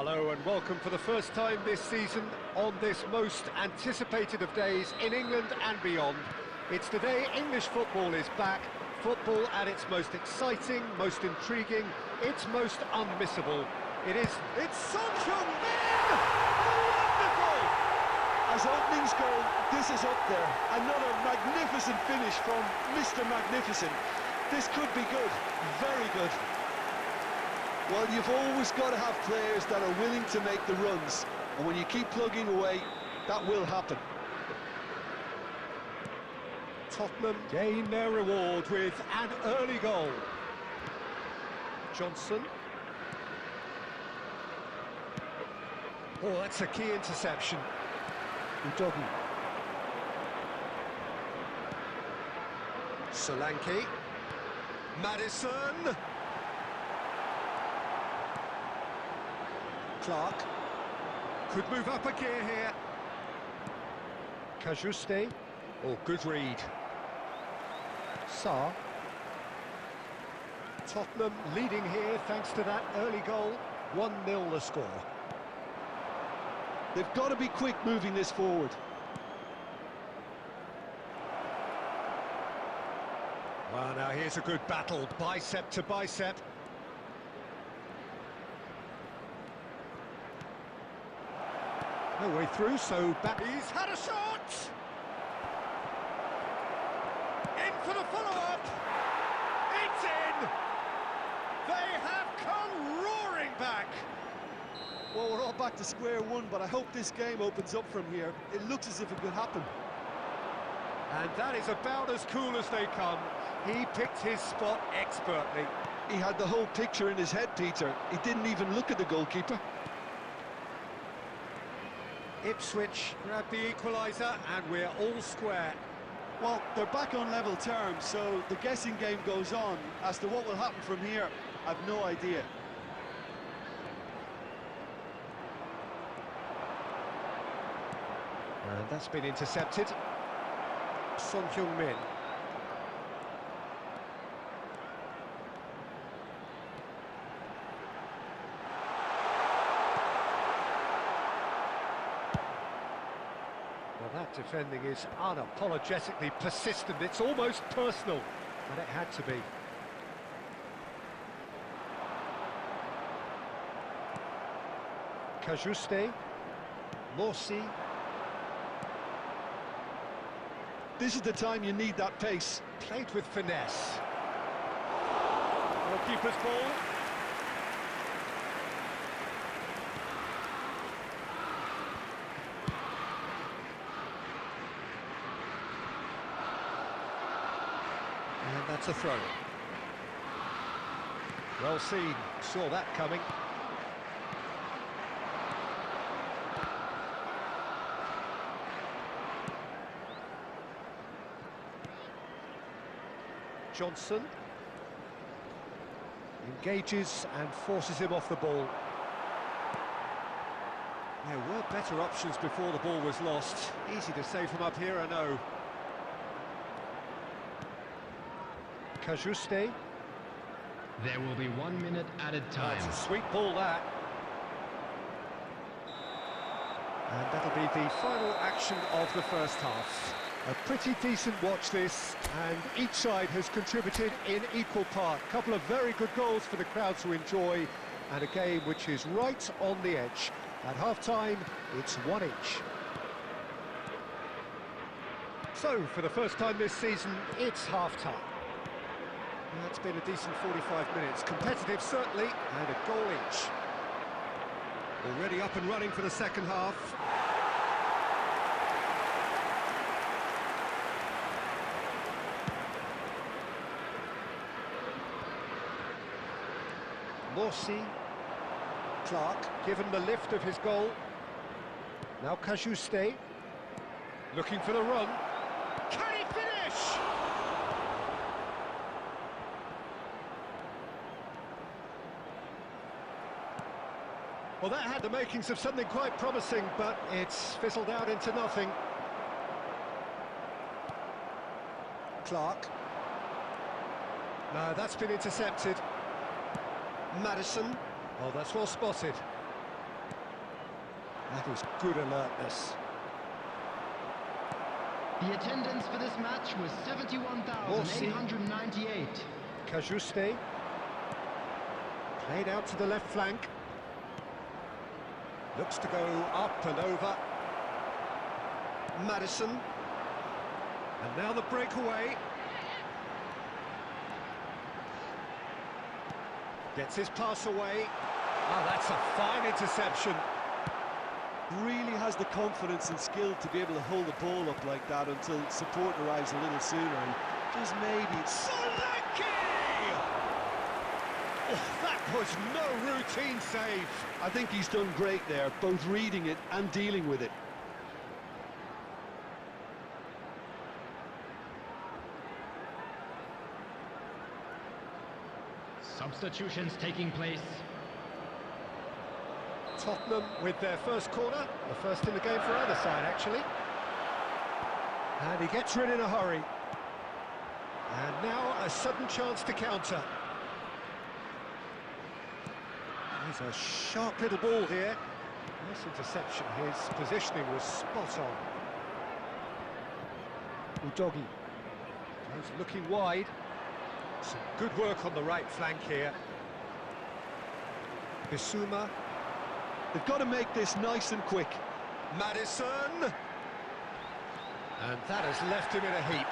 Hello and welcome for the first time this season on this most anticipated of days in England and beyond. It's the day English football is back, football at its most exciting, most intriguing, its most unmissable. It's Son Heung-min! Wonderful! As openings go, this is up there. Another magnificent finish from Mr. Magnificent. This could be good, very good. Well, you've always got to have players that are willing to make the runs, and when you keep plugging away, that will happen. Tottenham gain their reward with an early goal. Johnson. Oh, that's a key interception. Udogie. Solanke. Maddison. Clark. Could move up a gear here. Cajuste. Oh, good read. Sarr. Tottenham leading here thanks to that early goal. 1-0 the score. They've got to be quick moving this forward. Well, now here's a good battle, bicep to bicep. No way through, so back. He's had a shot! In for the follow-up! It's in! They have come roaring back! Well, we're all back to square one, but I hope this game opens up from here. It looks as if it could happen. And that is about as cool as they come. He picked his spot expertly. He had the whole picture in his head, Peter. He didn't even look at the goalkeeper. Ipswich grab the equaliser, and we're all square. Well, they're back on level terms, so the guessing game goes on. As to what will happen from here, I've no idea. And that's been intercepted. Son Heung-min. Well, that defending is unapologetically persistent. It's almost personal, but it had to be. Cajuste. Morsi. This is the time you need that pace. Played with finesse. Goalkeeper's ball. And that's a throw. Well seen, saw that coming. Johnson engages and forces him off the ball. There were better options before the ball was lost. Easy to say from up here, I know. Cajuste. There will be 1 minute added time. That's a sweet ball, that. And that'll be the final action of the first half. A pretty decent watch this, and each side has contributed in equal part. A couple of very good goals for the crowd to enjoy, and a game which is right on the edge. At half-time, it's 1 each. So, for the first time this season, it's half-time. That's been a decent 45 minutes. Competitive, certainly, and a goal each. Already up and running for the second half. Morsi. Clark, given the lift of his goal. Now Cajuste. Looking for the run. Can he finish? Well, that had the makings of something quite promising, but it's fizzled out into nothing. Clark. No, that's been intercepted. Maddison. Oh, that's well spotted. That is good alertness. The attendance for this match was 71,898. Cajuste. Played out to the left flank. Looks to go up and over. Maddison. And now the breakaway. Gets his pass away. Oh, that's a fine interception. Really has the confidence and skill to be able to hold the ball up like that until support arrives a little sooner, and just maybe... Solanke! Oh, that was no routine save. I think he's done great there, both reading it and dealing with it. Substitutions taking place. Tottenham with their first corner, the first in the game for either side, actually. And he gets rid in a hurry. And now a sudden chance to counter. He's a sharp little ball here. Nice interception, his positioning was spot on. Udogi. He's looking wide. Some good work on the right flank here. Bissouma. They've got to make this nice and quick. Maddison! And that has left him in a heap.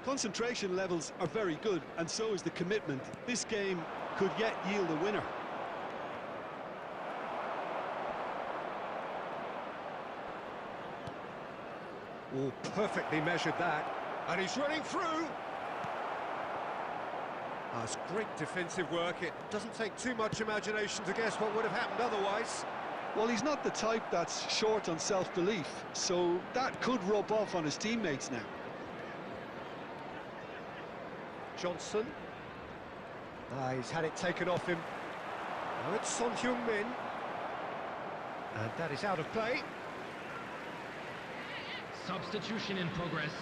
Concentration levels are very good, and so is the commitment. This game could yet yield a winner. Oh, perfectly measured that. And he's running through. That's great defensive work. It doesn't take too much imagination to guess what would have happened otherwise. Well, he's not the type that's short on self-belief, so that could rub off on his teammates now. Johnson. He's had it taken off him. Now it's Son Heung-min. And that is out of play. Substitution in progress.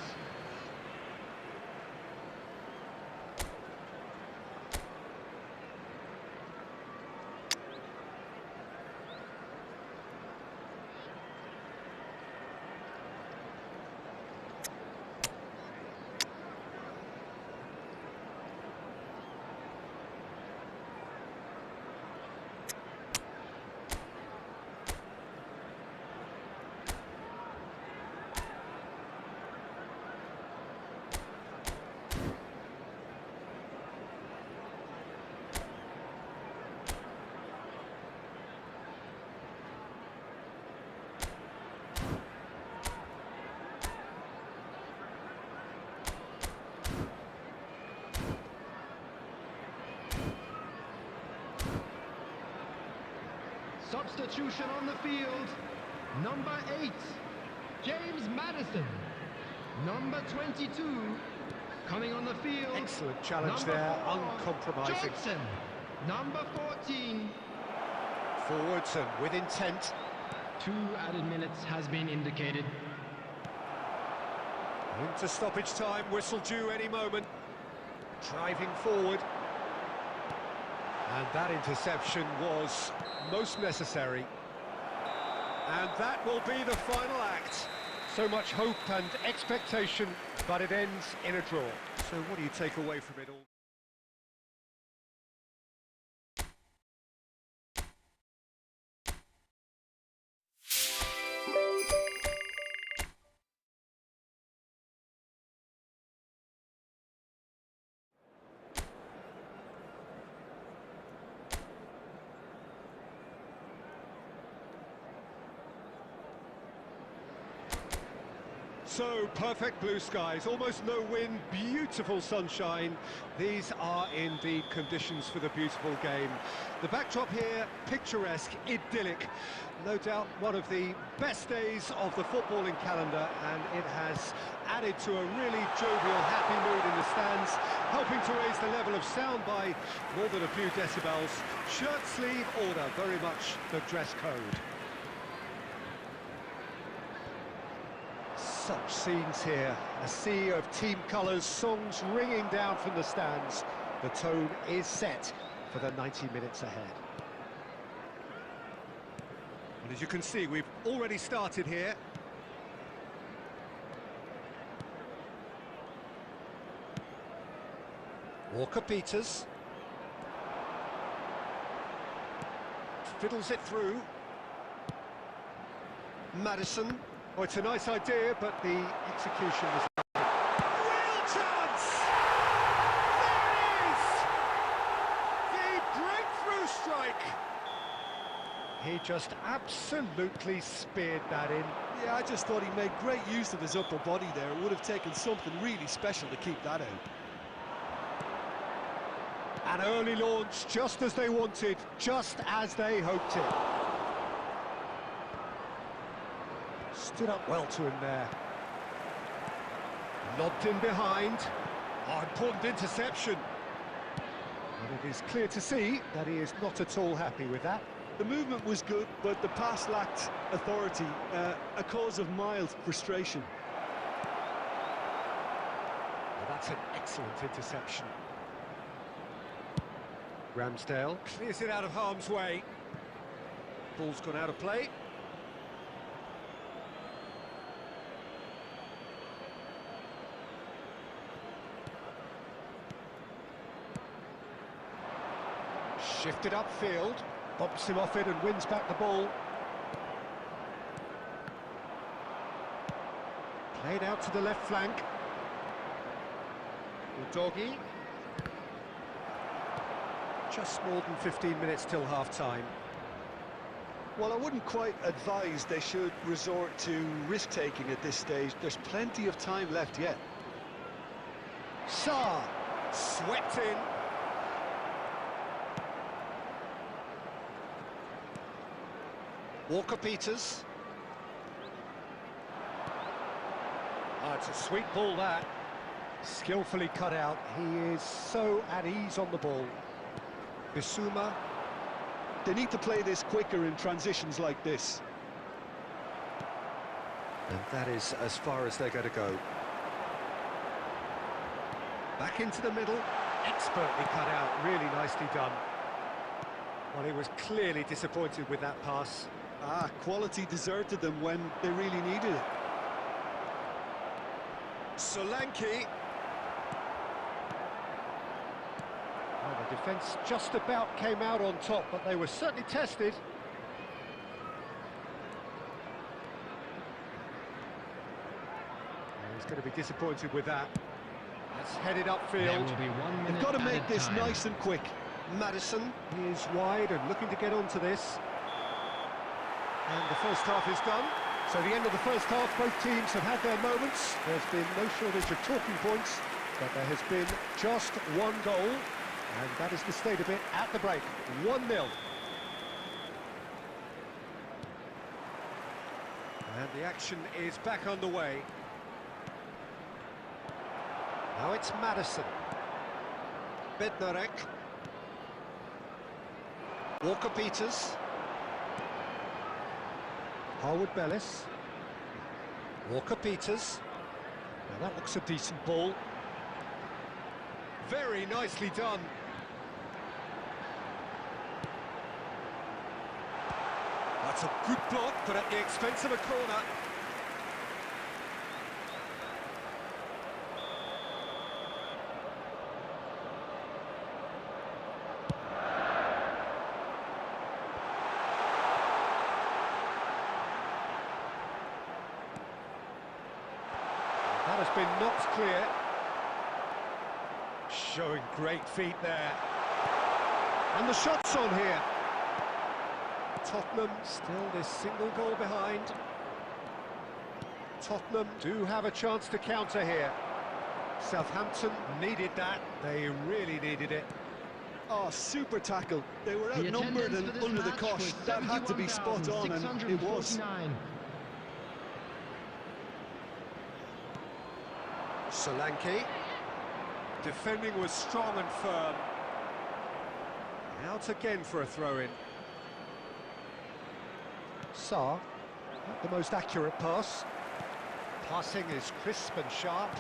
Substitution on the field. Number 8, James Maddison. Number 22, coming on the field. Excellent challenge number there, 4, uncompromising. Johnson. Number 14. Forwards and with intent. 2 added minutes has been indicated. Into stoppage time, whistle due any moment. Driving forward. And that interception was most necessary. And that will be the final act. So much hope and expectation, but it ends in a draw. So what do you take away from it all? So, perfect blue skies, almost no wind, beautiful sunshine. These are indeed conditions for the beautiful game. The backdrop here, picturesque, idyllic. No doubt one of the best days of the footballing calendar, and it has added to a really jovial, happy mood in the stands, helping to raise the level of sound by more than a few decibels. Shirt sleeve order, very much the dress code. Such scenes here, a sea of team colours, songs ringing down from the stands. The tone is set for the 90 minutes ahead. And as you can see, we've already started here. Walker-Peters. Fiddles it through. Madison. Oh, it's a nice idea, but the execution was... Real chance! There it is! The breakthrough strike! He just absolutely speared that in. Yeah, I just thought he made great use of his upper body there. It would have taken something really special to keep that out. An early launch, just as they wanted, just as they hoped it. Stood up well to him there. Lobbed in behind. Oh, important interception. And it is clear to see that he is not at all happy with that. The movement was good, but the pass lacked authority, a cause of mild frustration. Well, that's an excellent interception. Ramsdale clears it out of harm's way. Ball's gone out of play. Shifted upfield, bumps him off it and wins back the ball. Played out to the left flank. Udogie. Just more than 15 minutes till half-time. Well, I wouldn't quite advise they should resort to risk-taking at this stage. There's plenty of time left yet. Sarr swept in. Walker-Peters. Oh, it's a sweet ball, that. Skillfully cut out. He is so at ease on the ball. Bissouma. They need to play this quicker in transitions like this. And that is as far as they're going to go. Back into the middle. Expertly cut out. Really nicely done. Well, he was clearly disappointed with that pass. Quality deserted them when they really needed it. Solanke. Well, the defence just about came out on top, but they were certainly tested. He's going to be disappointed with that. That's headed upfield. They've got to make this nice and quick. Madison is wide and looking to get onto this. And the first half is done. So the end of the first half, both teams have had their moments. There's been no shortage of talking points, but there has been just one goal, and that is the state of it at the break. 1-0. And the action is back underway. Now it's Madison. Bednarek. Walker-Peters. Harwood-Bellis. Walker-Peters. Now that looks a decent ball. Very nicely done. That's a good block, but at the expense of a corner. That has been knocked clear. Showing great feet there. And the shot's on here. Tottenham still this single goal behind. Tottenham do have a chance to counter here. Southampton needed that. They really needed it. Oh, super tackle. They were outnumbered and under the cosh. That had to be spot on, and it was. Solanke. Defending was strong and firm. Out again for a throw-in. Sarr, not the most accurate pass. Passing is crisp and sharp.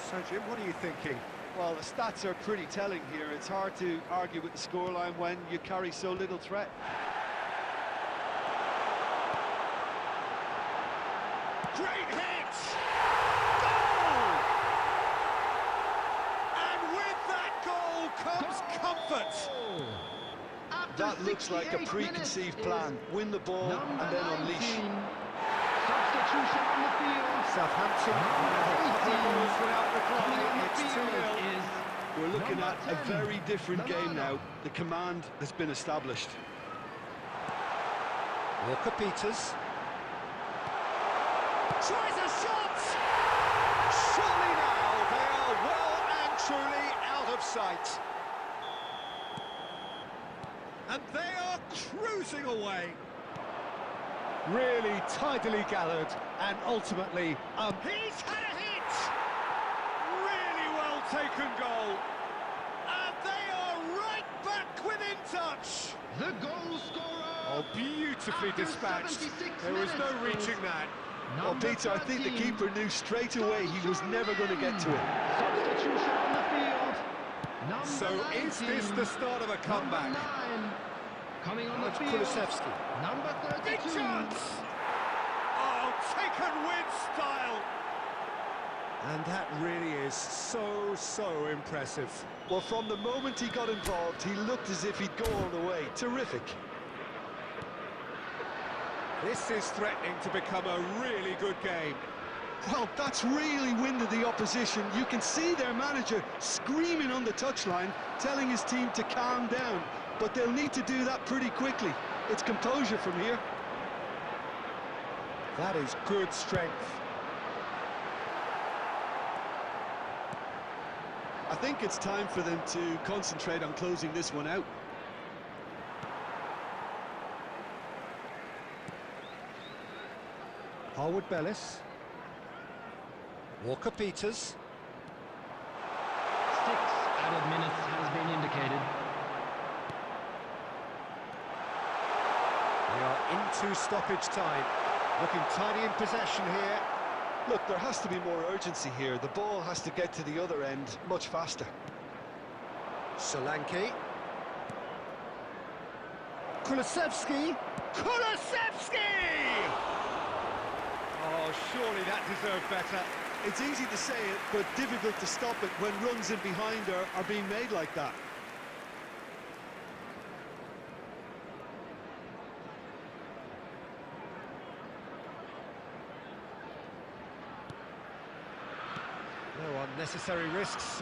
So, Jim, what are you thinking? Well, the stats are pretty telling here. It's hard to argue with the scoreline when you carry so little threat. Great hit! Goal! And with that goal comes comfort. That looks like a preconceived plan. Win the ball and then unleash. Substitution on the field. Southampton have a couple of goals without reply. It's 2-0. We're looking at a very different game now. The command has been established. Walker-Peters. Tries a shot! Surely now they are well and truly out of sight. And they are cruising away. Really tidily gathered, and ultimately, he's had a hit! Really well taken goal. And they are right back within touch. The goal scorer. Oh, beautifully After dispatched. 76 There was no minutes reaching that. Well, Peter, I think the keeper knew straight away he was never going to get to it. Substitution on the field. So is this the start of a comeback? Number 9. Coming on the That's field. Kulusevski. Number Big 32. chance! Oh, taken with style! And that really is so impressive. Well, from the moment he got involved, he looked as if he'd go all the way. Terrific. This is threatening to become a really good game. Well, that's really winded the opposition. You can see their manager screaming on the touchline, telling his team to calm down. But they'll need to do that pretty quickly. It's composure from here. That is good strength. I think it's time for them to concentrate on closing this one out. Harwood-Bellis. Walker-Peters. 6 added minutes has been indicated. We are into stoppage time. Looking tidy in possession here. Look, there has to be more urgency here. The ball has to get to the other end much faster. Solanke. Kulusevski. Kulusevski! Oh, surely that deserved better. It's easy to say it, but difficult to stop it when runs in behind are being made like that. No unnecessary risks.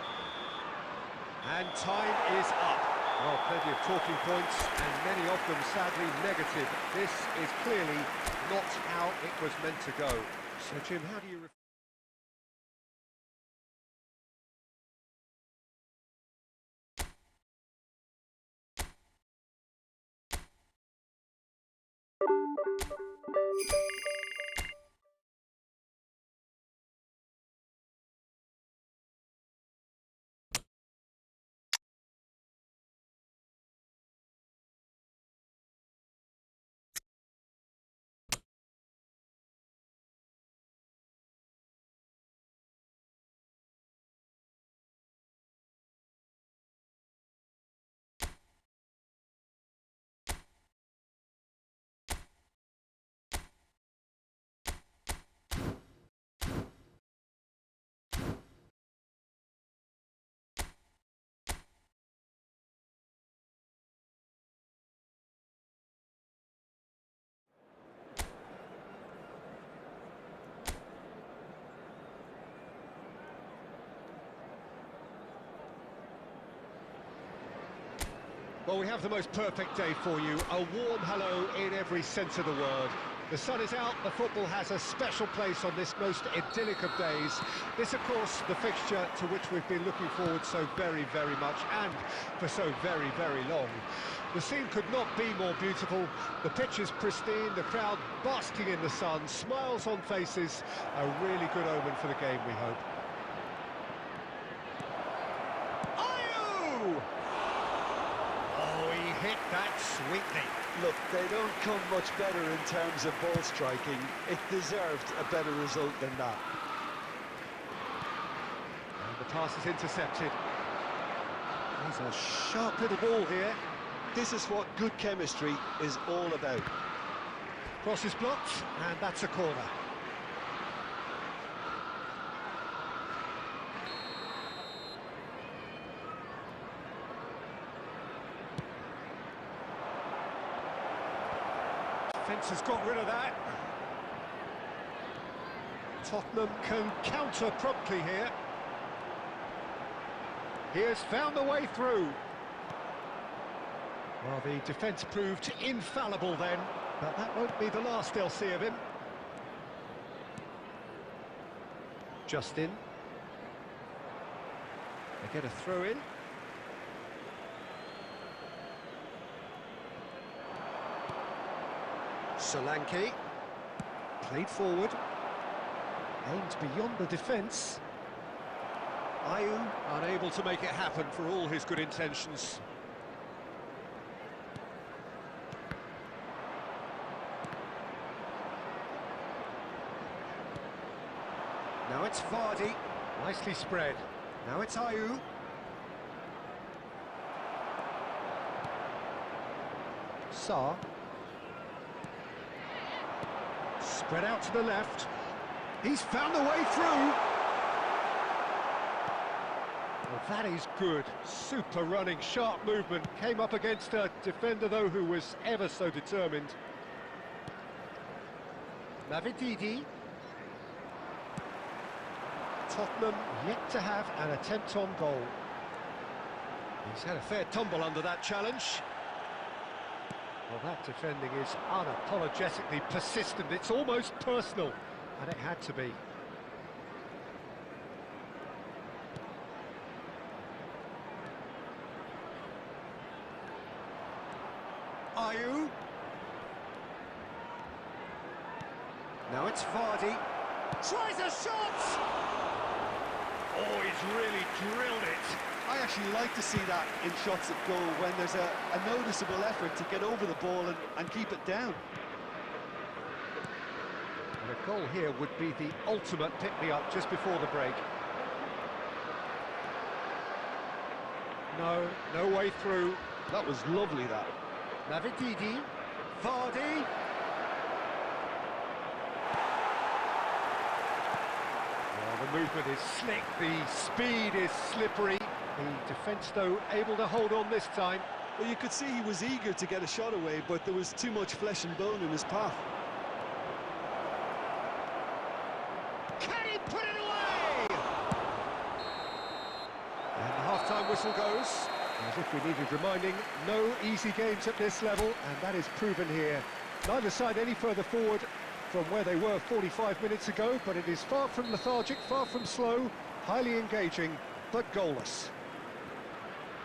And time is up. Well, plenty of talking points, and many of them sadly negative. This is clearly not how it was meant to go. So, Jim, how do you... Well, we have the most perfect day for you. A warm hello in every sense of the word. The sun is out, the football has a special place on this most idyllic of days. This, of course, the fixture to which we've been looking forward so very much, and for so very long. The scene could not be more beautiful. The pitch is pristine, the crowd basking in the sun, smiles on faces. A really good omen for the game, we hope. Hit that sweetly. Look, they don't come much better in terms of ball striking. It deserved a better result than that. And the pass is intercepted. There's a sharp little ball here. This is what good chemistry is all about. Cross is blocked, and that's a corner. Defence has got rid of that. Tottenham can counter promptly here. He has found the way through. Well, the defence proved infallible then, but that won't be the last they'll see of him. Justin. They get a throw in. Solanke. Played forward. Aimed beyond the defence. Ayew unable to make it happen for all his good intentions. Now it's Vardy, nicely spread. Now it's Ayew. Sarr. Spread out to the left. He's found the way through. Well, that is good. Super running, sharp movement. Came up against a defender, though, who was ever so determined. Mavididi. Tottenham yet to have an attempt on goal. He's had a fair tumble under that challenge. Well, that defending is unapologetically persistent. It's almost personal, and it had to be. Ayew. Now it's Vardy. Tries a shot! Oh, he's really drilled it. I actually like to see that in shots at goal, when there's a noticeable effort to get over the ball and keep it down. And a goal here would be the ultimate pick-me-up just before the break. No way through. That was lovely, that. Mavididi, Vardy. Well, the movement is slick, the speed is slippery. The defence, though, able to hold on this time. Well, you could see he was eager to get a shot away, but there was too much flesh and bone in his path. Can he put it away? And the half-time whistle goes. As if we needed reminding, no easy games at this level, and that is proven here. Neither side any further forward from where they were 45 minutes ago, but it is far from lethargic, far from slow, highly engaging, but goalless.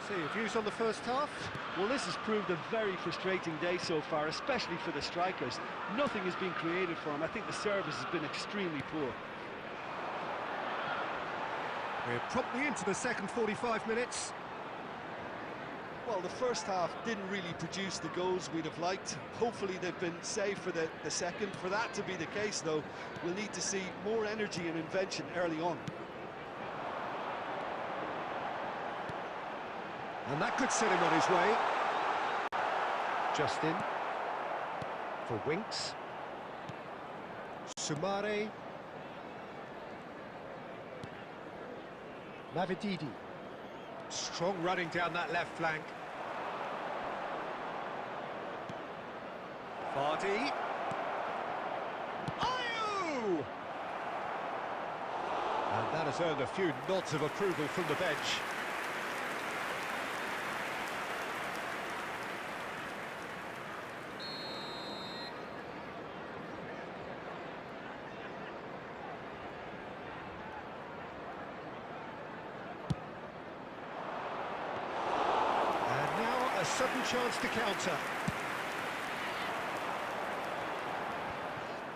So your views on the first half? Well, this has proved a very frustrating day so far, especially for the strikers. Nothing has been created for them. I think the service has been extremely poor. We're promptly into the second 45 minutes. Well, the first half didn't really produce the goals we'd have liked. Hopefully they've been saved for the second. For that to be the case, though, we'll need to see more energy and invention early on. And that could set him on his way. Justin. For Winks. Soumare. Mavididi. Strong running down that left flank. Vardy. Ayew! And that has earned a few nods of approval from the bench. Sudden chance to counter.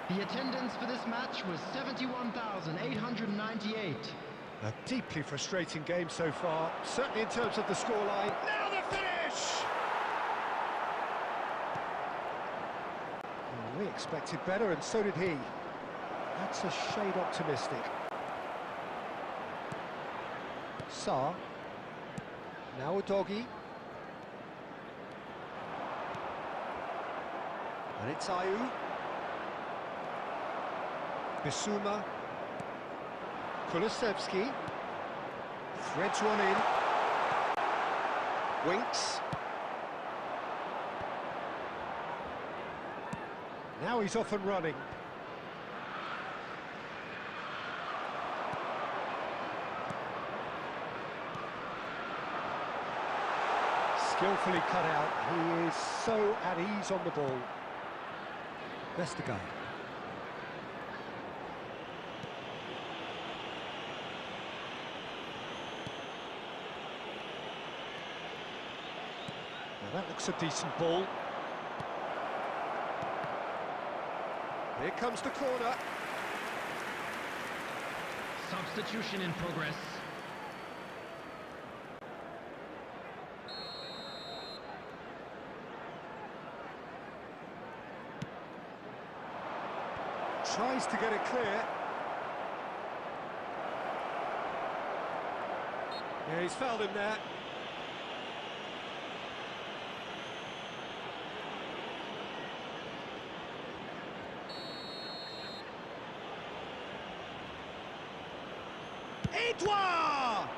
The attendance for this match was 71,898. A deeply frustrating game so far, certainly in terms of the scoreline. Now the finish! Well, we expected better, and so did he. That's a shade optimistic. Sarr. Now a doggy. And it's Ayew. Bissouma. Kulusevski. Threads one in. Winks. Now he's off and running. Skillfully cut out. He is so at ease on the ball. Vestergaard. Now that looks a decent ball. Here comes the corner. Substitution in progress. Tries to get it clear. Yeah, he's fouled him there. Edouard!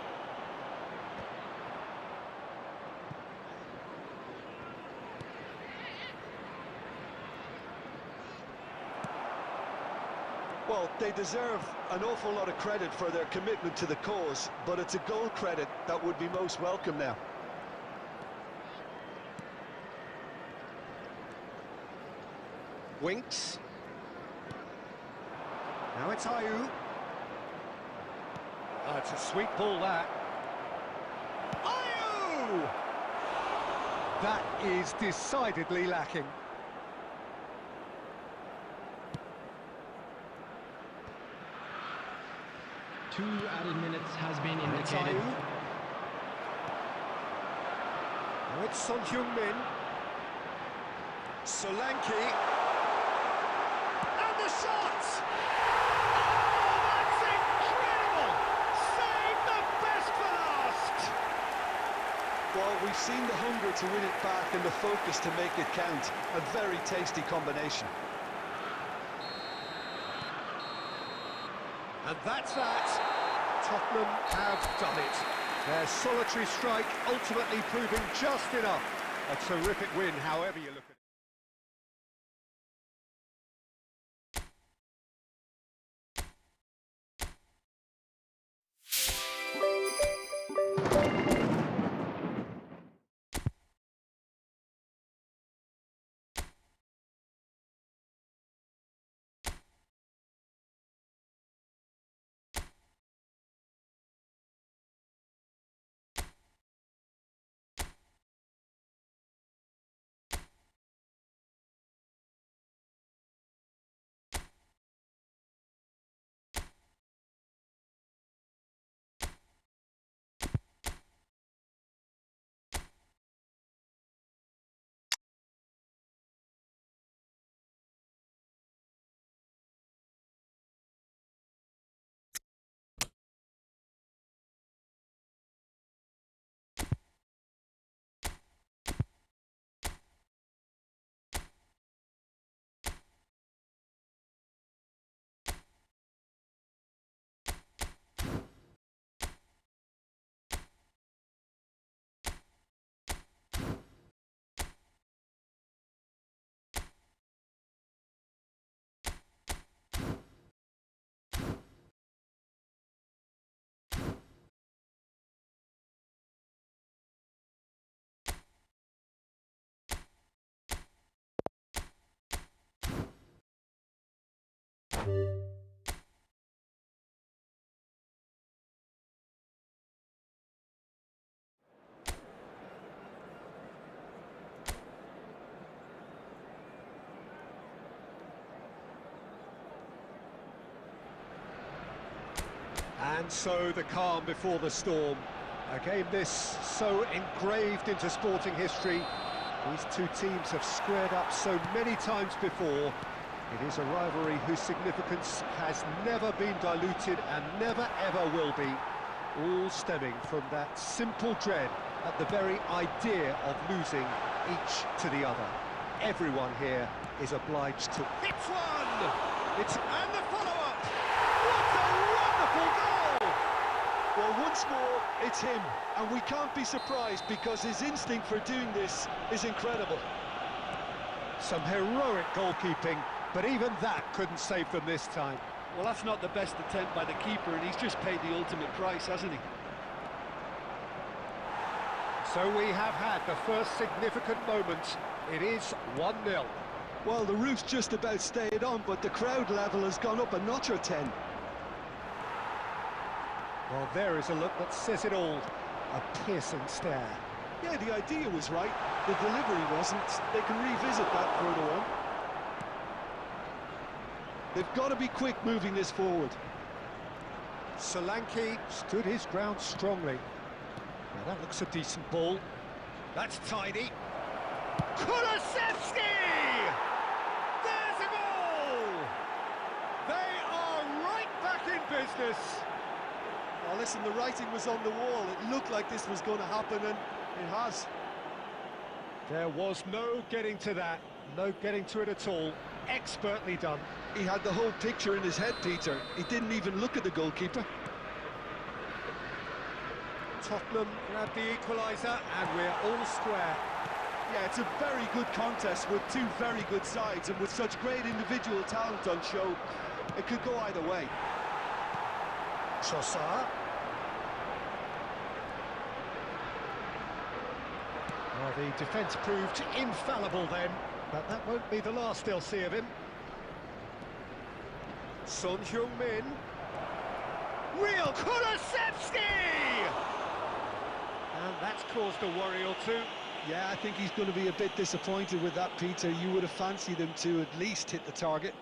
Well, they deserve an awful lot of credit for their commitment to the cause, but it's a goal credit that would be most welcome now. Winks. Now it's Ayew. Oh, it's a sweet ball, that. Ayew! That is decidedly lacking. Two added minutes has been indicated. Now it's Son Heung-min. Solanke. And the shot! Oh, that's incredible! Save the best for last! Well, we've seen the hunger to win it back and the focus to make it count. A very tasty combination. And that's that. Tottenham have done it. Their solitary strike ultimately proving just enough. A terrific win, however you look at it. And so the calm before the storm. A game this so engraved into sporting history. These two teams have squared up so many times before. It is a rivalry whose significance has never been diluted and never ever will be. All stemming from that simple dread at the very idea of losing each to the other. Everyone here is obliged to... It's one! And the follow-up! What a wonderful goal! Well, once more, it's him, and we can't be surprised because his instinct for doing this is incredible. Some heroic goalkeeping, but even that couldn't save them this time. Well, that's not the best attempt by the keeper, and he's just paid the ultimate price, hasn't he? So we have had the first significant moment. It is 1-0. Well, the roof's just about stayed on, but the crowd level has gone up a notch or 10. Well, there is a look that says it all. A piercing stare. Yeah, the idea was right. The delivery wasn't. They can revisit that further on. They've got to be quick moving this forward. Solanke stood his ground strongly. Now that looks a decent ball. That's tidy. Kulusevski! There's a goal! They are right back in business. Oh, listen, the writing was on the wall. It looked like this was going to happen, and it has. There was no getting to that. No getting to it at all. Expertly done. He had the whole picture in his head, Peter. He didn't even look at the goalkeeper. Tottenham grabbed the equaliser, and we're all square. Yeah, it's a very good contest with two very good sides, and with such great individual talent on show, it could go either way. Trossard. Well, the defence proved infallible then, but that won't be the last they'll see of him. Son Heung-min. Real Kulusevski! And that's caused a worry or two. Yeah, I think he's going to be a bit disappointed with that, Peter. You would have fancied him to at least hit the target.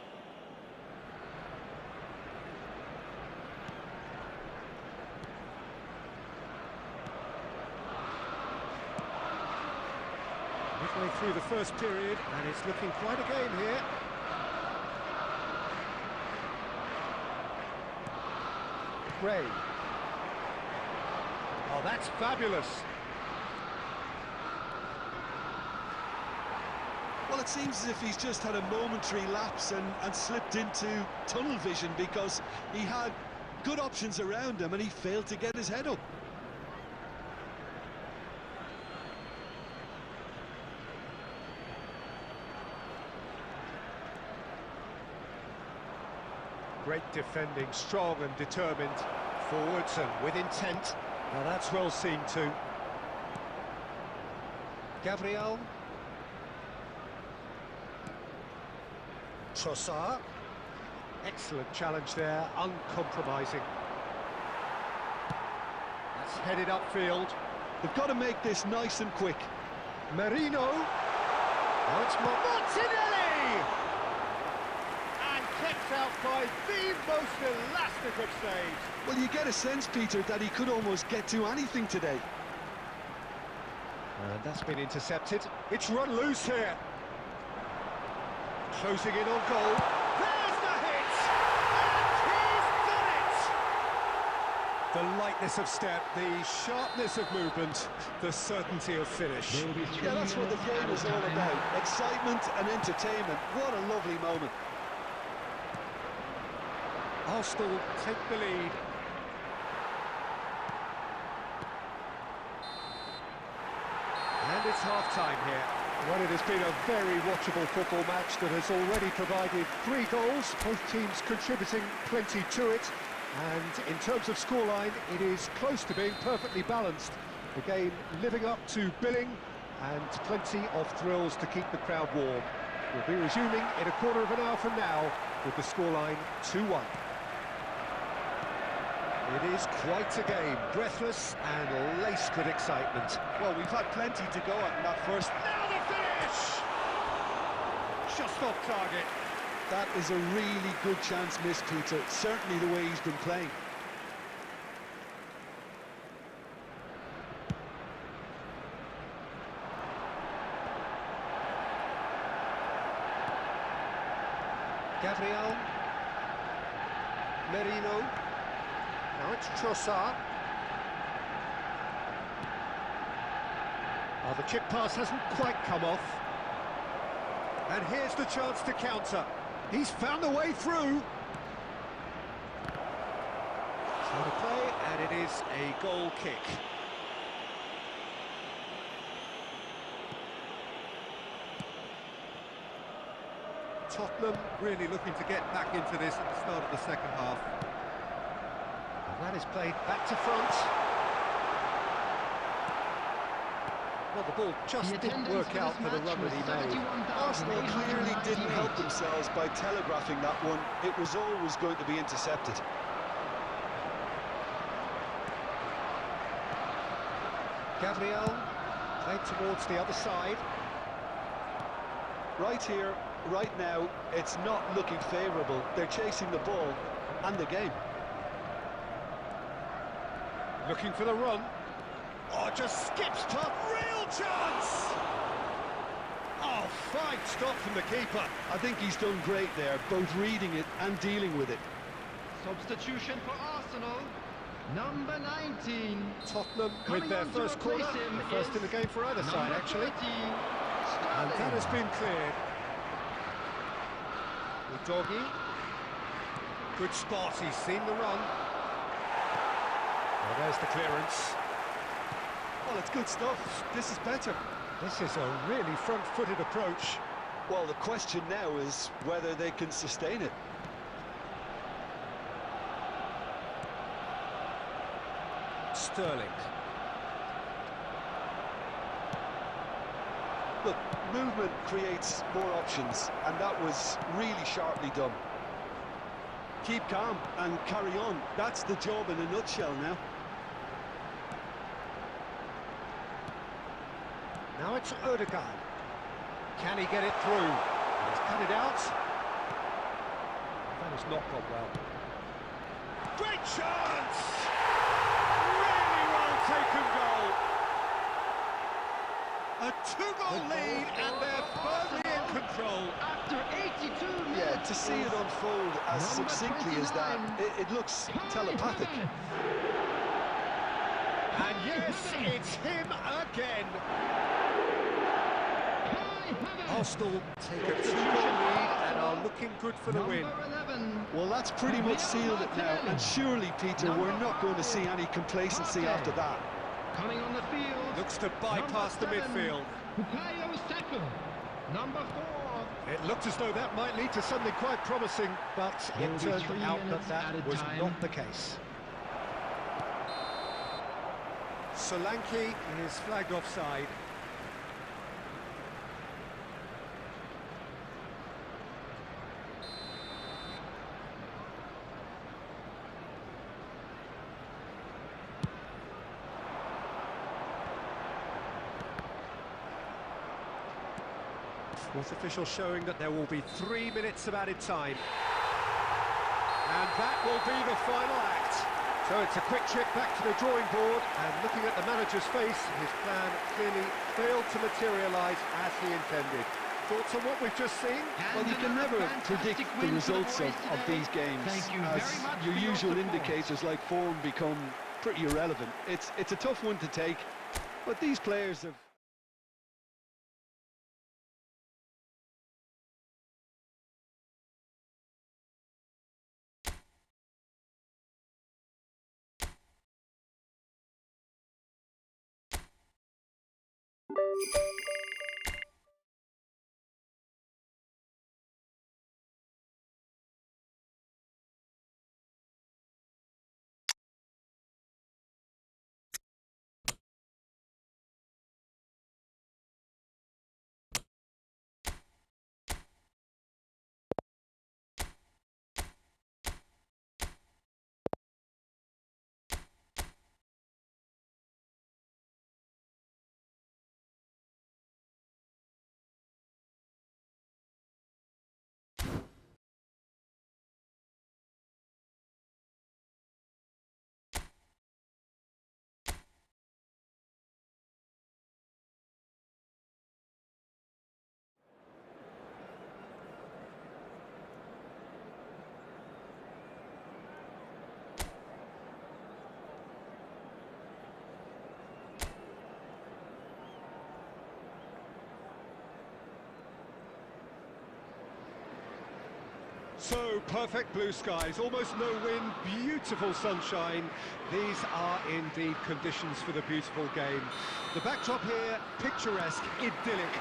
Midway through the first period, and it's looking quite a game here. Gray. Oh, that's fabulous. Well, it seems as if he's just had a momentary lapse and slipped into tunnel vision, because he had good options around him and he failed to get his head up. Great defending, strong and determined. Forwards and with intent. Now that's well seen too. Gabriel. Trossard. Excellent challenge there, uncompromising. That's headed upfield. They've got to make this nice and quick. Merino. Now it's Martinelli! And kept out by the most elastic of saves. Well, you get a sense, Peter, that he could almost get to anything today. And that's been intercepted. It's run loose here. Closing in on goal. There's the hit! And he's done it! The lightness of step, the sharpness of movement, the certainty of finish. Yeah, that's what the game is all about. Excitement and entertainment. What a lovely moment. Arsenal take the lead. And it's half-time here. Well, it has been a very watchable football match that has already provided 3 goals, both teams contributing plenty to it. And in terms of scoreline, it is close to being perfectly balanced. The game living up to billing, and plenty of thrills to keep the crowd warm. We'll be resuming in a quarter of an hour from now with the scoreline 2-1. It is quite a game, breathless and laced with excitement. Well, we've had plenty to go at in that first. Now the finish! Just off target. That is a really good chance missed, Peter. Certainly the way he's been playing. Gabriel. Merino. Now it's Trossard. Oh, the chip pass hasn't quite come off. And here's the chance to counter. He's found a way through. So to play, and it is a goal kick. Tottenham really looking to get back into this at the start of the second half. And that is played back to front. Well, the ball just didn't work out for the run that he made. Arsenal clearly didn't help themselves by telegraphing that one. It was always going to be intercepted. Gabriel played towards the other side. Right here, right now, it's not looking favourable. They're chasing the ball and the game. Looking for the run. Oh, just skips past. Real chance! Oh, fine stop from the keeper. I think he's done great there, both reading it and dealing with it. Substitution for Arsenal. Number 19. Tottenham with their first corner. The first in the game for either side, actually. And that has been cleared. Doggy. Good spot, he's seen the run. Well, there's the clearance. Well, it's good stuff. This is better. This is a really front-footed approach. Well, the question now is whether they can sustain it. Sterling. Look, movement creates more options, and that was really sharply done. Keep calm and carry on. That's the job in a nutshell now. Now it's Odegaard. Can he get it through? He's cut it out. That has not gone well. Great chance! Really well taken goal. A two-goal lead, and they're firmly in control. After 82 minutes. Yeah, to see it unfold as succinctly as that, it looks telepathic. And yes, it's him again. Arsenal take a two-goal lead and are looking good for the win. Well, that's pretty much sealed it now, and surely, Peter, we're not going to see any complacency after that. Coming on the field. Looks to bypass the midfield. Number 4. It looked as though that might lead to something quite promising, but it turned out that that was not the case. Solanke is flagged offside. Fourth official showing that there will be 3 minutes of added time. And that will be the final act. So it's a quick trip back to the drawing board, and looking at the manager's face, his plan clearly failed to materialise as he intended. Thoughts on what we've just seen? Well, you can never predict the results of these games, as your usual indicators like form become pretty irrelevant. It's a tough one to take, but these players have... So, perfect blue skies, almost no wind, beautiful sunshine. These are indeed conditions for the beautiful game. The backdrop here, picturesque, idyllic.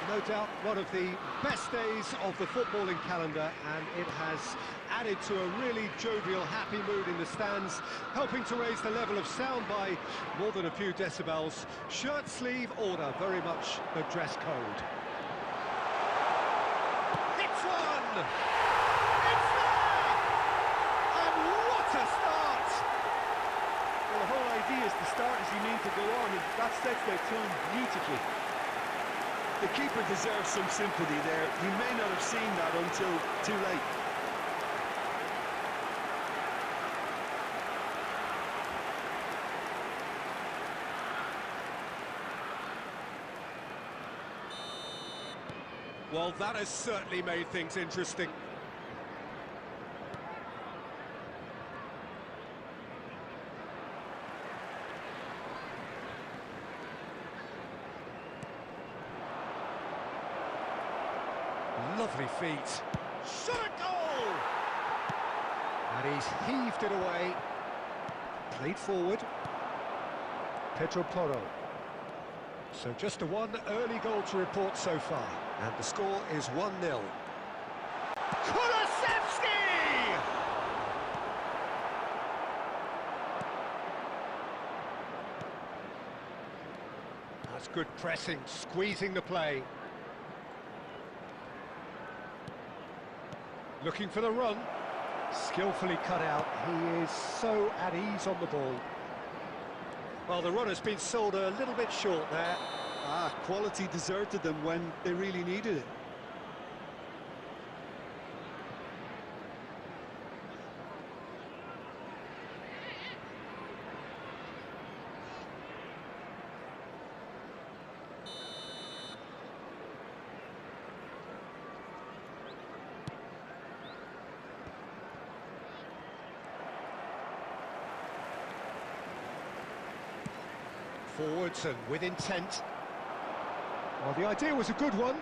No doubt one of the best days of the footballing calendar, and it has added to a really jovial, happy mood in the stands, helping to raise the level of sound by more than a few decibels. Shirt sleeve order, very much the dress code. Hits one! It's there! And what a start! Well, the whole idea is to start as you mean to go on, and that sets their tone beautifully. The keeper deserves some sympathy there. He may not have seen that until too late. Well, that has certainly made things interesting. Lovely feet. Shot a goal! And he's heaved it away. Played forward. Pedro Porro. So just a one early goal to report so far. And the score is 1-0. Kulusevski! That's good pressing, squeezing the play. Looking for the run. Skillfully cut out. He is so at ease on the ball. Well, the run has been sold a little bit short there. Quality deserted them when they really needed it. Forwards and with intent. Well, the idea was a good one.